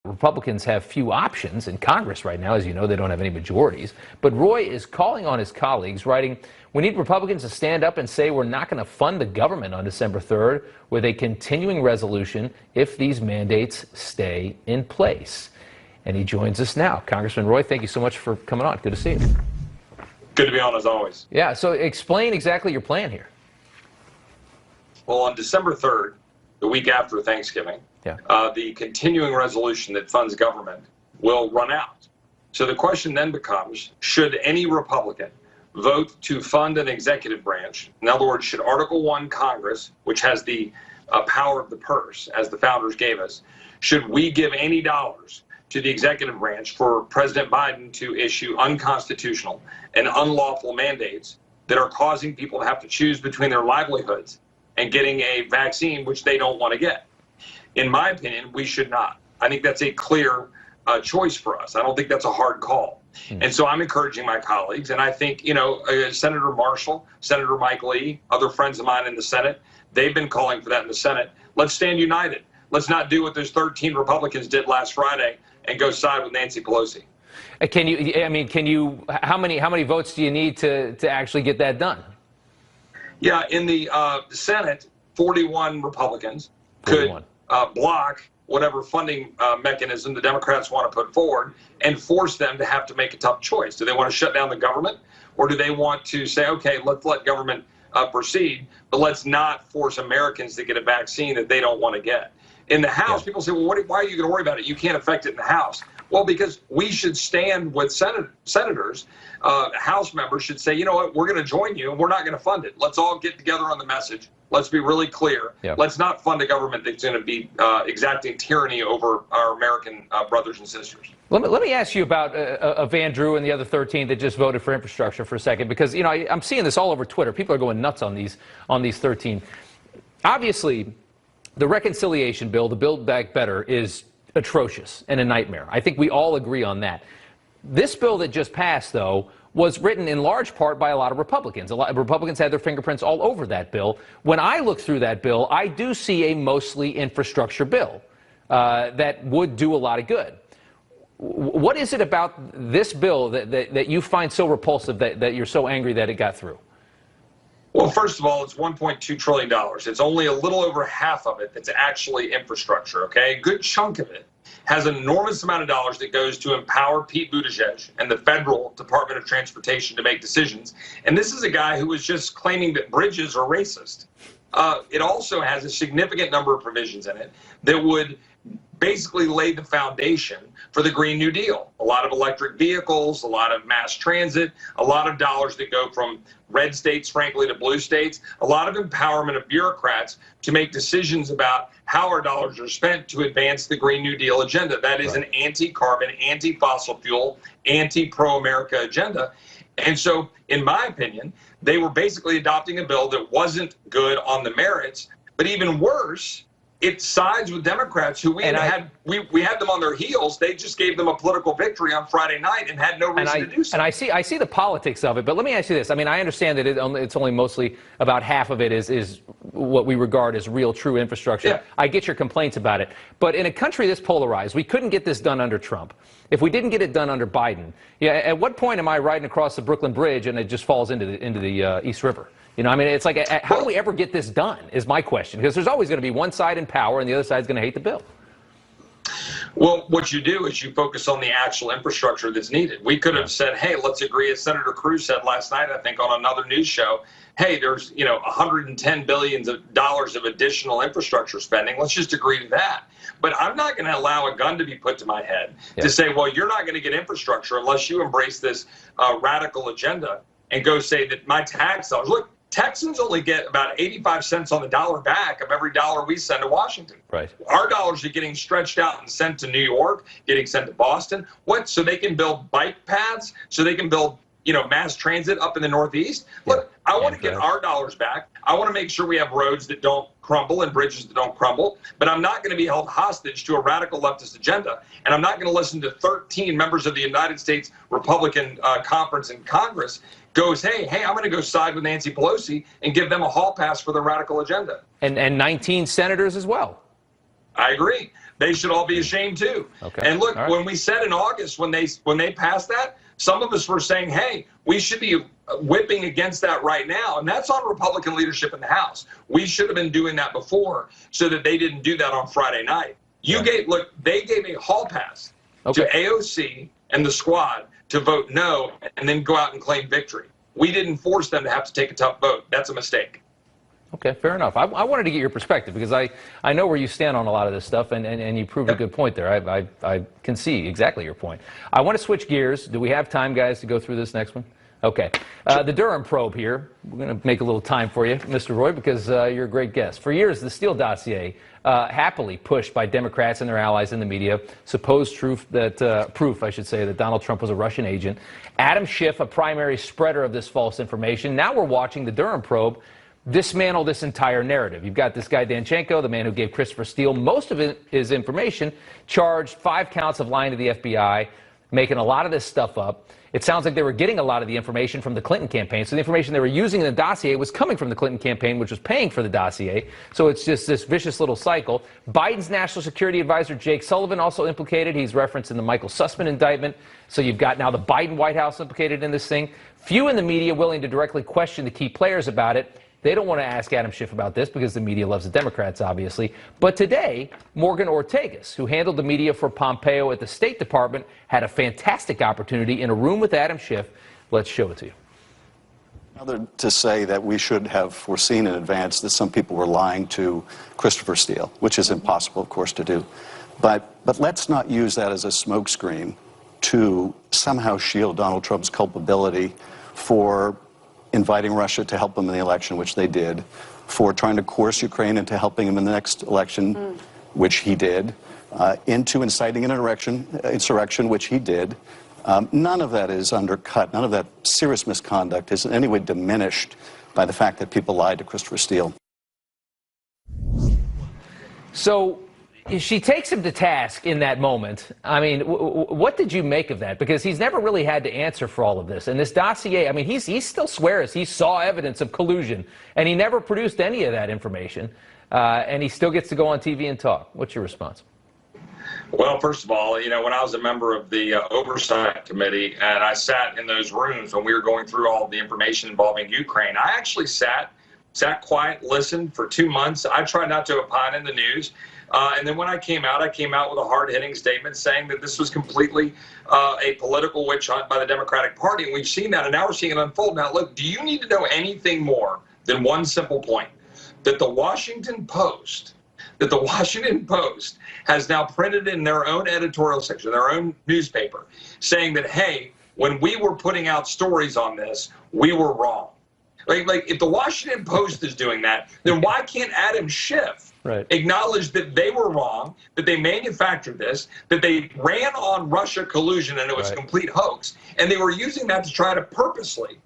Republicans have few options in Congress right now. As you know, they don't have any majorities. But Roy is calling on his colleagues, writing, "We need Republicans to stand up and say we're not going to fund the government on December 3rd with a continuing resolution if these mandates stay in place." And he joins us now. Congressman Roy, thank you so much for coming on. Good to see you. Good to be on, as always. Yeah, so explain exactly your plan here. Well, on December 3rd, the week after Thanksgiving, the continuing resolution that funds government will run out. So the question then becomes, should any Republican vote to fund an executive branch? In other words, should Article 1 Congress, which has the power of the purse, as the founders gave us, should we give any dollars to the executive branch for President Biden to issue unconstitutional and unlawful mandates that are causing people to have to choose between their livelihoods and getting a vaccine which they don't want to get? In my opinion, we should not. I think that's a clear choice for us. I don't think that's a hard call. And so I'm encouraging my colleagues, and I think, Senator Marshall, Senator Mike Lee, other friends of mine in the Senate, they've been calling for that in the Senate. Let's stand united. Let's not do what those 13 Republicans did last Friday and go side with Nancy Pelosi. How many votes do you need to actually get that done? Yeah, in the Senate, 41 Republicans could block whatever funding mechanism the Democrats want to put forward and force them to have to make a tough choice. Do they want to shut down the government, or do they want to say, okay, let's let government proceed, but let's not force Americans to get a vaccine that they don't want to get? In the House, people say, well, why are you going to worry about it? You can't affect it in the House. Well, because we should stand with senators. House members should say, you know what, we're going to join you, and we're not going to fund it. Let's all get together on the message. Let's be really clear. Let's not fund a government that's going to be exacting tyranny over our American brothers and sisters. Let me ask you about Van Drew and the other 13 that just voted for infrastructure for a second, because I'm seeing this all over Twitter. People are going nuts on these 13. Obviously, the reconciliation bill, the Build Back Better, is atrocious and a nightmare. I think we all agree on that. This bill that just passed, though, was written in large part by a lot of Republicans. A lot of Republicans had their fingerprints all over that bill. When I look through that bill, I do see a mostly infrastructure bill that would do a lot of good. What is it about this bill that you find so repulsive that you're so angry that it got through? Well, first of all, it's $1.2 trillion. It's only a little over half of it that's actually infrastructure, okay? A good chunk of it has an enormous amount of dollars that goes to empower Pete Buttigieg and the federal Department of Transportation to make decisions. And this is a guy who was just claiming that bridges are racist. It also has a significant number of provisions in it that would basically lay the foundation for the Green New Deal. A lot of electric vehicles, a lot of mass transit, a lot of dollars that go from red states, frankly, to blue states, a lot of empowerment of bureaucrats to make decisions about how our dollars are spent to advance the Green New Deal agenda. That is an anti-carbon, anti-fossil fuel, anti-pro-America agenda. And so, in my opinion, they were basically adopting a bill that wasn't good on the merits, but even worse, it sides with Democrats who we had them on their heels. They just gave them a political victory on Friday night and had no reason to do so. And I see the politics of it, but let me ask you this. I mean, I understand that it's only mostly about half of it is what we regard as real, true infrastructure. Yeah. I get your complaints about it. But in a country this polarized, we couldn't get this done under Trump. If we didn't get it done under Biden, at what point am I riding across the Brooklyn Bridge and it just falls into the East River? It's like, how do we ever get this done is my question, because there's always going to be one side in power and the other side's going to hate the bill. Well, what you do is you focus on the actual infrastructure that's needed. We could have said, hey, let's agree, as Senator Cruz said last night, I think, on another news show, hey, there's, $110 billion of additional infrastructure spending. Let's just agree to that. But I'm not going to allow a gun to be put to my head to say, well, you're not going to get infrastructure unless you embrace this radical agenda and go say that my tax dollars, look, Texans only get about 85 cents on the dollar back of every dollar we send to Washington. Right. Our dollars are getting stretched out and sent to New York, getting sent to Boston. What? So they can build bike paths, so they can build, mass transit up in the Northeast. Look, I want to get our dollars back. I want to make sure we have roads that don't crumble and bridges that don't crumble. But I'm not going to be held hostage to a radical leftist agenda. And I'm not going to listen to 13 members of the United States Republican Conference in Congress goes, hey, I'm going to go side with Nancy Pelosi and give them a hall pass for their radical agenda. And 19 senators as well. I agree. They should all be ashamed too. Okay. And look, right. when we said in August, when they passed that, some of us were saying, hey, we should be whipping against that right now. And that's on Republican leadership in the House. We should have been doing that before so that they didn't do that on Friday night. They gave a hall pass to AOC and the squad to vote no and then go out and claim victory. We didn't force them to have to take a tough vote. That's a mistake. Okay, fair enough. I wanted to get your perspective because I know where you stand on a lot of this stuff, and you proved a good point there. I can see exactly your point. I want to switch gears. Do we have time, guys, to go through this next one? Okay. The Durham Probe here. We're going to make a little time for you, Mr. Roy, because you're a great guest. For years, the Steele dossier, happily pushed by Democrats and their allies in the media, supposed proof, I should say, that Donald Trump was a Russian agent. Adam Schiff, a primary spreader of this false information. Now we're watching the Durham Probe dismantle this entire narrative. You've got this guy Danchenko, the man who gave Christopher Steele most of his information, charged 5 counts of lying to the FBI, making a lot of this stuff up. It sounds like they were getting a lot of the information from the Clinton campaign. So the information they were using in the dossier was coming from the Clinton campaign, which was paying for the dossier. So it's just this vicious little cycle. Biden's national security advisor, Jake Sullivan, also implicated. He's referenced in the Michael Sussman indictment. So you've got now the Biden White House implicated in this thing. Few in the media willing to directly question the key players about it. They don't want to ask Adam Schiff about this because the media loves the Democrats, obviously. But today, Morgan Ortagus, who handled the media for Pompeo at the State Department, had a fantastic opportunity in a room with Adam Schiff. Let's show it to you. Other to say that we should have foreseen in advance that some people were lying to Christopher Steele, which is impossible, of course, to do. But let's not use that as a smokescreen to somehow shield Donald Trump's culpability for inviting Russia to help him in the election, which they did, for trying to coerce Ukraine into helping him in the next election, which he did, into inciting an insurrection, which he did. None of that is undercut. None of that serious misconduct is in any way diminished by the fact that people lied to Christopher Steele. So she takes him to task in that moment. I mean, what did you make of that? Because he's never really had to answer for all of this. And this dossier, I mean, he still swears he saw evidence of collusion, and he never produced any of that information. And he still gets to go on TV and talk. What's your response? Well, first of all, you know, when I was a member of the Oversight Committee and I sat in those rooms when we were going through all the information involving Ukraine, I actually sat quiet, listened for 2 months. I tried not to opine in the news. And then when I came out with a hard-hitting statement saying that this was completely a political witch hunt by the Democratic Party. And we've seen that, and now we're seeing it unfold. Now, look, do you need to know anything more than one simple point? That the Washington Post has now printed in their own editorial section, their own newspaper, saying that, hey, when we were putting out stories on this, we were wrong. Like if the Washington Post is doing that, then why can't Adam Schiff acknowledge that they were wrong, that they manufactured this, that they ran on Russia collusion and it was a complete hoax, and they were using that to try to purposely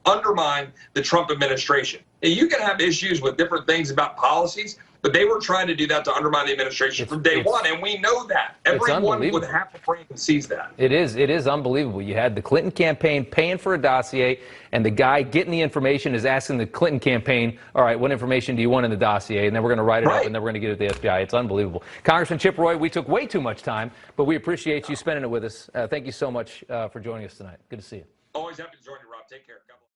undermine the Trump administration. And you can have issues with different things about policies, but they were trying to do that to undermine the administration from day one, and we know that. Everyone with half a brain sees that. It is unbelievable. You had the Clinton campaign paying for a dossier, and the guy getting the information is asking the Clinton campaign, all right, what information do you want in the dossier? And then we're going to write it up, and then we're going to get it to the FBI. It's unbelievable. Congressman Chip Roy, we took way too much time, but we appreciate you spending it with us. Thank you so much for joining us tonight. Good to see you. Always happy to join you, Rob. Take care. God bless.